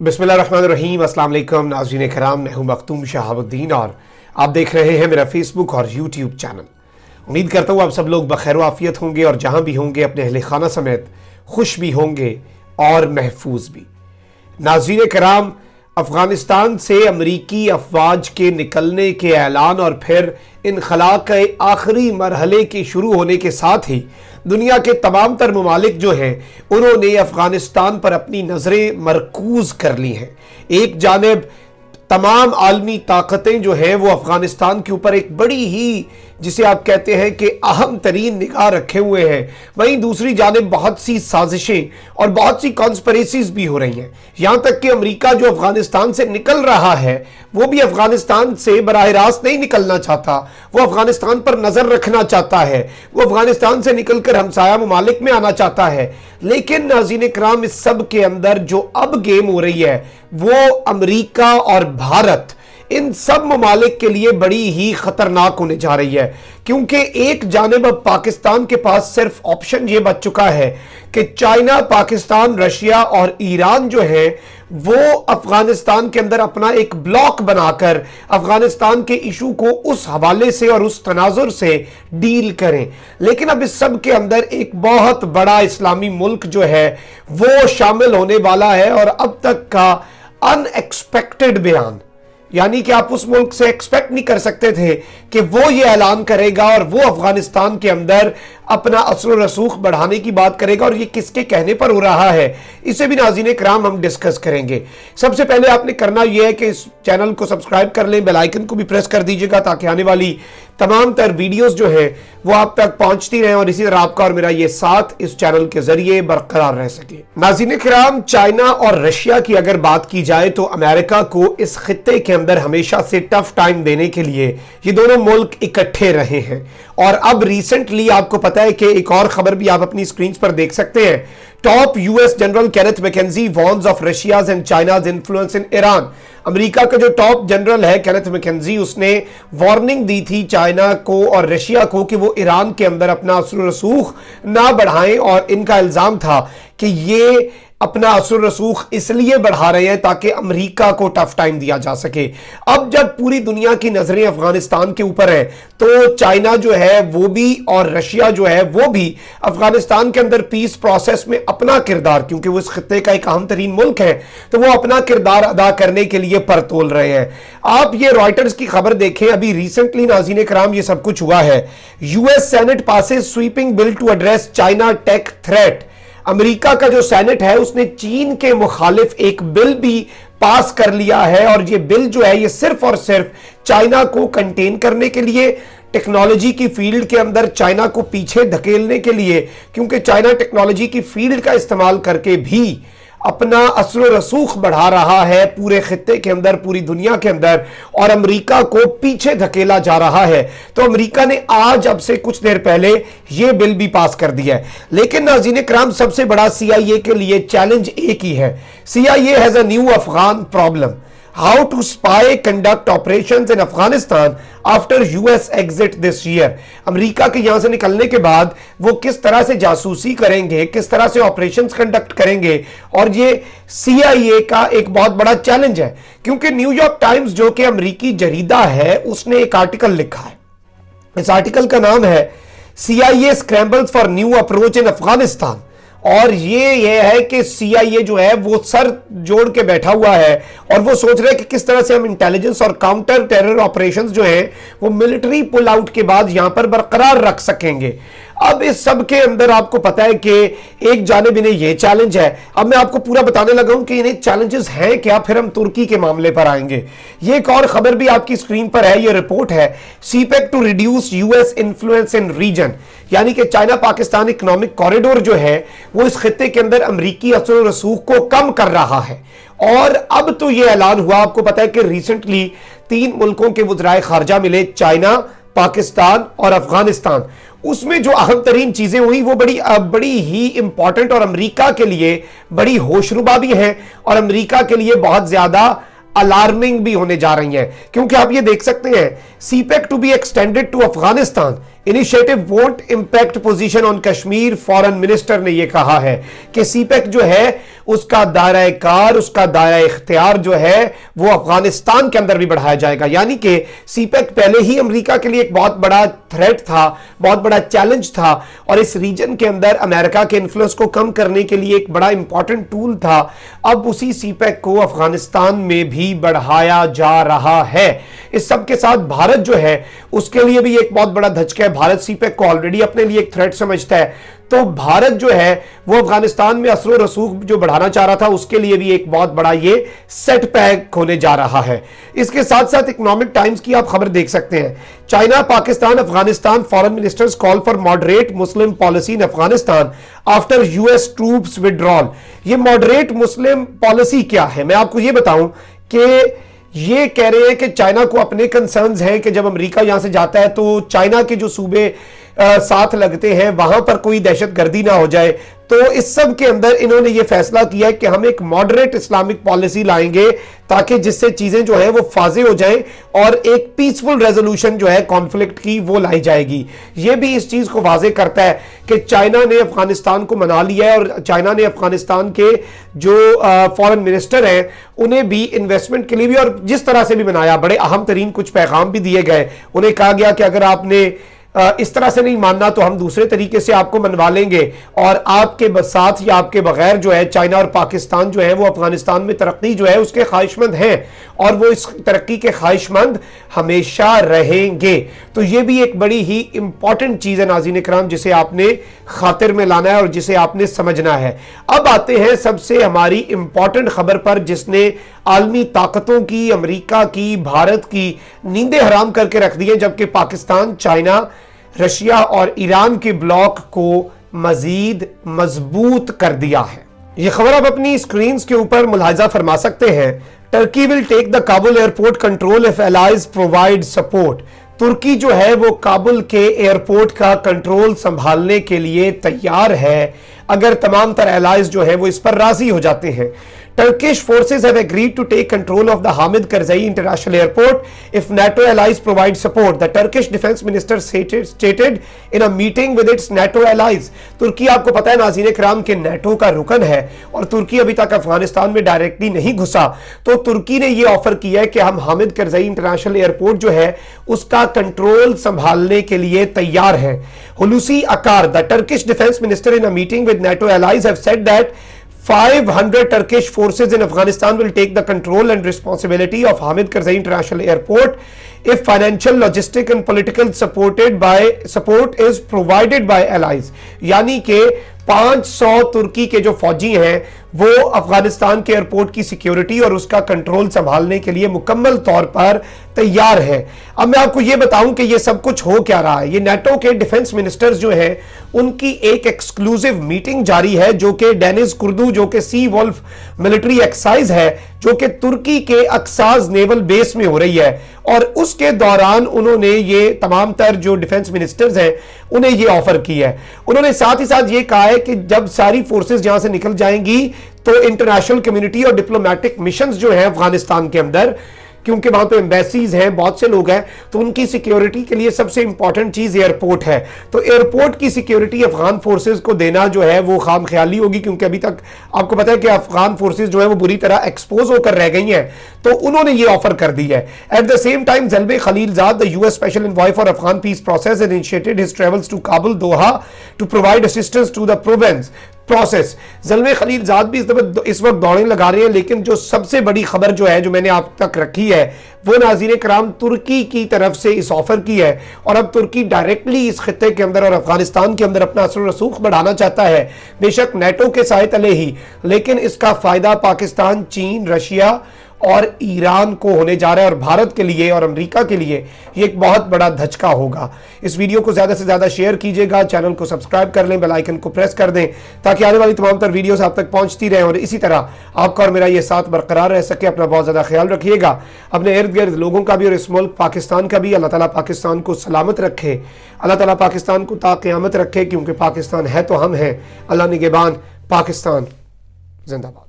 बिस्मिल्लाहिर्रहमानिर्रहीम। अस्सलाम वालेकुम नाज़रीन कराम, मैं हूं मखदूम शहाबुद्दीन और आप देख रहे हैं मेरा फेसबुक और यूट्यूब चैनल। उम्मीद करता हूं आप सब लोग बखैर आफियत होंगे और जहां भी होंगे अपने अहले खाना समेत खुश भी होंगे और महफूज भी। नाज़रीन कराम, अफ़गानिस्तान से अमरीकी अफवाज के निकलने के ऐलान और फिर इनखला के आखिरी मरहले के शुरू होने के साथ ही दुनिया के तमाम तर ममालिक जो हैं उन्होंने अफ़गानिस्तान पर अपनी नज़रें मरकूज़ कर ली हैं। एक जानिब तमाम आलमी ताकतें जो हैं वो अफ़गानिस्तान के ऊपर एक बड़ी ही, जिसे आप कहते हैं कि अहम तरीन निगाह रखे हुए हैं, वहीं दूसरी जानिब बहुत सी साजिशें और बहुत सी कॉन्स्पिरेसीज भी हो रही हैं। यहाँ तक कि अमेरिका जो अफ़गानिस्तान से निकल रहा है वो भी अफ़गानिस्तान से बराह रास्त नहीं निकलना चाहता, वो अफ़गानिस्तान पर नज़र रखना चाहता है, वो अफ़गानिस्तान से निकल कर हमसाया ममालिक में आना चाहता है। लेकिन नाज़रीन कराम, इस सब के अंदर जो अब गेम हो रही है वो अमेरिका और भारत, इन सब ममालिक के लिए बड़ी ही खतरनाक होने जा रही है, क्योंकि एक जानिब अब पाकिस्तान के पास सिर्फ ऑप्शन ये बच चुका है कि चाइना, पाकिस्तान, रशिया और ईरान जो है वो अफगानिस्तान के अंदर अपना एक ब्लॉक बनाकर अफगानिस्तान के इशू को उस हवाले से और उस तनाजुर से डील करें। लेकिन अब इस सब के अंदर एक बहुत बड़ा इस्लामी मुल्क जो है वो शामिल होने वाला है, और अब तक का अनएक्सपेक्टेड बयान, यानी कि आप उस मुल्क से एक्सपेक्ट नहीं कर सकते थे कि वो ये ऐलान करेगा और वो अफगानिस्तान के अंदर अपना असर रसूख बढ़ाने की बात करेगा। और ये किसके कहने पर हो रहा है, इसे भी नाज़रीन कराम हम डिस्कस करेंगे। सबसे पहले आपने करना यह है कि इस चैनल को सब्सक्राइब कर लें, बेल आइकन को भी प्रेस कर दीजिएगा ताकि आने वाली तमाम तर वीडियोस जो है वो आप तक पहुंचती रहें और इसी तरह आपका और मेरा ये साथ इस चैनल के जरिए बरकरार रह सके। नाज़रीन कराम, चाइना और रशिया की अगर बात की जाए तो अमेरिका को इस खित्ते के अंदर हमेशा से टफ टाइम देने के लिए ये दोनों मुल्क इकट्ठे रहे हैं। और अब रिसेंटली आपको पता है कि एक और खबर भी आप अपनी स्क्रीन पर देख सकते हैं। Top US general Kenneth McKenzie warns of Russia's and China's influence in Iran. America का जो टॉप जनरल है केनेथ मैकेंजी, उसने वार्निंग दी थी चाइना को और रशिया को कि वो ईरान के अंदर अपना असर रसूख ना बढ़ाएं, और इनका इल्जाम था कि ये अपना असर रसूख इसलिए बढ़ा रहे हैं ताकि अमेरिका को टफ टाइम दिया जा सके। अब जब पूरी दुनिया की नजरें अफगानिस्तान के ऊपर है तो चाइना जो है वो भी और रशिया जो है वो भी अफगानिस्तान के अंदर पीस प्रोसेस में अपना किरदार, क्योंकि वो इस खित्ते का एक अहम तरीन मुल्क है, तो वो अपना किरदार अदा करने के लिए परतोल रहे हैं। आप ये रॉयटर्स की खबर देखें, अभी रिसेंटली नाज़रीन कराम ये सब कुछ हुआ है। US senate passes sweeping bill to address China tech threat. America का जो सेनेट है उसने चीन के मुखालिफ एक बिल भी पास कर लिया है, और ये बिल जो है ये सिर्फ और सिर्फ चाइना को कंटेन करने के लिए, टेक्नोलॉजी की फील्ड के अंदर चाइना को पीछे धकेलने के लिए, क्योंकि चाइना टेक्नोलॉजी की फील्ड का इस्तेमाल करके भी अपना असर रसूख बढ़ा रहा है पूरे खित्ते के अंदर, पूरी दुनिया के अंदर, और अमेरिका को पीछे धकेला जा रहा है। तो अमेरिका ने आज अब से कुछ देर पहले यह बिल भी पास कर दिया है। लेकिन नाज़रीन कराम, सबसे बड़ा सीआईए के लिए चैलेंज एक ही है। CIA has a new Afghan problem, how to spy conduct operations in Afghanistan after US exit this year. America के यहां से निकलने के बाद वो किस तरह से जासूसी करेंगे, किस तरह से ऑपरेशंस कंडक्ट करेंगे, और ये सीआईए का एक बहुत बड़ा चैलेंज है। क्योंकि न्यूयॉर्क टाइम्स जो कि अमेरिकी जरीदा है उसने एक आर्टिकल लिखा है। इस आर्टिकल का नाम है CIA scrambles for new approach in Afghanistan, और ये है कि सीआईए जो है वो सर जोड़ के बैठा हुआ है और वो सोच रहे हैं कि किस तरह से हम इंटेलिजेंस और काउंटर टेरर ऑपरेशंस जो हैं वो मिलिट्री पुल आउट के बाद यहां पर बरकरार रख सकेंगे। अब इस सब के अंदर आपको पता है कि एक जानिब इन्हें यह चैलेंज है। अब मैं आपको पूरा बताने लगा हूं कि इन्हें चैलेंजेस हैं क्या, फिर हम तुर्की के मामले पर आएंगे। ये एक और खबर भी आपकी स्क्रीन पर है, ये रिपोर्ट है CPEC to reduce US influence in region, यानी कि चाइना पाकिस्तान इकोनॉमिक कॉरिडोर जो है वो इस खित्ते के अंदर अमेरिकी असर रसूख को कम कर रहा है। और अब तो ये ऐलान हुआ, आपको पता है कि रिसेंटली 3 मुल्कों के वज़राए खारजा मिले, चाइना, पाकिस्तान और अफगानिस्तान। उसमें जो अहम तरीन चीजें हुई वो बड़ी ही इंपॉर्टेंट और अमेरिका के लिए बड़ी होशरुबा भी है और अमेरिका के लिए बहुत ज्यादा अलार्मिंग भी होने जा रही हैं। क्योंकि आप ये देख सकते हैं, CPEC to be extended to Afghanistan initiative won't impact position on Kashmir, foreign minister ने यह कहा है कि सीपेक जो है उसका दायरा कार, उसका दायरा इख्तियार जो है वो अफगानिस्तान के अंदर भी बढ़ाया जाएगा। यानी कि सीपेक पहले ही अमेरिका के लिए एक बहुत बड़ा थ्रेट था, बहुत बड़ा चैलेंज था, और इस रीजन के अंदर अमेरिका के इन्फ्लुएंस को कम करने के लिए एक बड़ा इंपॉर्टेंट टूल था। अब उसी सीपेक को अफगानिस्तान में भी बढ़ाया जा रहा है। इस सब के साथ भारत जो है उसके लिए भी एक बहुत बड़ा धचका है। भारत सीपेक को ऑलरेडी अपने लिए एक थ्रेट समझता है, तो भारत जो है वो अफगानिस्तान में असर रसूख जो बढ़ाना चाह रहा था उसके लिए भी एक बहुत बड़ा ये सेटबैक होने जा रहा है। इसके साथ साथ इकोनॉमिक टाइम्स की आप खबर देख सकते हैं, China, Pakistan, Afghanistan foreign ministers call for moderate Muslim policy in Afghanistan after US troops withdrawal. ये मॉडरेट मुस्लिम पॉलिसी क्या है, मैं आपको ये बताऊं कि ये कह रहे हैं कि चाइना को अपने कंसर्न्स हैं कि जब अमेरिका यहां से जाता है तो चाइना के जो सूबे साथ लगते हैं वहां पर कोई दहशतगर्दी ना हो जाए। तो इस सब के अंदर इन्होंने ये फैसला किया है कि हम एक मॉडरेट इस्लामिक पॉलिसी लाएंगे ताकि जिससे चीजें जो है वो फाजे हो जाएं और एक पीसफुल रेजोल्यूशन जो है कॉन्फ्लिक्ट की वो लाई जाएगी। ये भी इस चीज को वाजे करता है कि चाइना ने अफगानिस्तान को मना लिया है और चाइना ने अफगानिस्तान के जो फॉरेन मिनिस्टर हैं उन्हें भी इन्वेस्टमेंट के लिए भी और जिस तरह से भी मनाया, बड़े अहम तरीन कुछ पैगाम भी दिए गए। उन्हें कहा गया कि अगर आपने इस तरह से नहीं मानना तो हम दूसरे तरीके से आपको मनवा लेंगे, और आपके साथ या आपके बगैर जो है चाइना और पाकिस्तान जो है वो अफगानिस्तान में तरक्की जो है उसके ख्वाहिशमंद हैं और वो इस तरक्की के ख्वाहिशमंद हमेशा रहेंगे। तो ये भी एक बड़ी ही इंपॉर्टेंट चीज है नाज़रीन इकराम, जिसे आपने खातिर में लाना है और जिसे आपने समझना है। अब आते हैं सबसे हमारी इंपॉर्टेंट खबर पर जिसने आलमी ताकतों की, अमेरिका की, भारत की नींदें हराम करके रख दी है, जबकि पाकिस्तान, चाइना, रशिया और ईरान के ब्लॉक को मजीद मजबूत कर दिया है। यह खबर आप अपनी स्क्रीन के ऊपर मुलाहिजा फरमा सकते हैं। Turkey will take the Kabul airport control if allies provide support. तुर्की जो है वो काबुल के एयरपोर्ट का कंट्रोल संभालने के लिए तैयार है अगर तमाम तर एलाइज जो है वो इस पर राजी हो जाते हैं। Turkish forces have agreed to take control of the Hamid Karzai International Airport if NATO allies provide support, the Turkish defense minister stated in a meeting with its NATO allies। तुर्की आपको पता है नाज़रीन इकराम के नेटो का रुकन है और तुर्की अभी तक अफगानिस्तान में डायरेक्टली नहीं घुसा, तो तुर्की ने यह ऑफर किया है कि हम हामिद करजई इंटरनेशनल एयरपोर्ट जो है उसका कंट्रोल संभालने के लिए तैयार हैं। हुलूसी अकार, the Turkish defence minister in a meeting with NATO allies have said that 500 Turkish forces in Afghanistan will take the control and responsibility of Hamid Karzai International Airport if financial, logistic and political support is provided by allies। यानी कि 500 तुर्की के जो फौजी हैं वो अफगानिस्तान के airport की security और उसका कंट्रोल संभालने के लिए मुकम्मल तौर पर तैयार है। अब मैं आपको यह बताऊं कि यह सब कुछ हो क्या रहा है। ये नेटो के डिफेंस मिनिस्टर्स जो हैं उनकी एक एक्सक्लूसिव मीटिंग जारी है जो कि डेनिस कुर्दू जो कि सी वुल्फ मिलिट्री एक्सरसाइज है जो कि तुर्की के अक्साज नेवल बेस में हो रही है, और उसके दौरान उन्होंने ये तमाम तर जो डिफेंस मिनिस्टर्स हैं उन्हें ये ऑफर की है। उन्होंने साथ ही साथ ये कहा है कि जब सारी फोर्सेस यहां से निकल जाएंगी तो इंटरनेशनल कम्युनिटी और डिप्लोमेटिक मिशंस जो हैं अफगानिस्तान के अंदर, क्योंकि वहां पे एम्बेसीज हैं, बहुत से लोग हैं, तो उनकी सिक्योरिटी के लिए सबसे इंपॉर्टेंट चीज एयरपोर्ट है। तो एयरपोर्ट की सिक्योरिटी अफगान फोर्सेस को देना जो है वो खाम ख्याली होगी, क्योंकि अभी तक आपको पता है कि अफगान फोर्सेस जो है वो बुरी तरह एक्सपोज होकर रह गई हैं, तो उन्होंने ये ऑफर कर दी है। At the same time Zalmay Khalilzad, the US special envoy for Afghan peace process, initiated his travels to Kabul Doha to provide assistance to the province process. Zalmay Khalilzad भी इस वक्त दौड़े लगा रहे हैं, लेकिन जो सबसे बड़ी खबर जो है जो मैंने आप तक रखी है वो नाज़रीन कराम तुर्की की तरफ से इस ऑफर की है, और अब तुर्की डायरेक्टली इस खित्ते के अंदर और अफगानिस्तान के अंदर अपना असर रसूख बढ़ाना चाहता है, बेशक नेटो के साए तले ही, लेकिन इसका फायदा पाकिस्तान, चीन, रशिया और ईरान को होने जा रहा है, और भारत के लिए और अमेरिका के लिए ये एक बहुत बड़ा धचका होगा। इस वीडियो को ज़्यादा से ज़्यादा शेयर कीजिएगा, चैनल को सब्सक्राइब कर लें, बेल आइकन को प्रेस कर दें ताकि आने वाली तमाम तर वीडियोस आप तक पहुंचती रहें, और इसी तरह आपका और मेरा ये साथ बरकरार रह सके। अपना बहुत ज़्यादा ख्याल रखिएगा, अपने इर्द गिर्द लोगों का भी और इस मुल्क पाकिस्तान का भी। अल्लाह ताला पाकिस्तान को सलामत रखे, अल्लाह ताला पाकिस्तान को ता क़यामत रखे, क्योंकि पाकिस्तान है तो हम हैं। अल्लाह निगहबान, पाकिस्तान जिंदाबाद।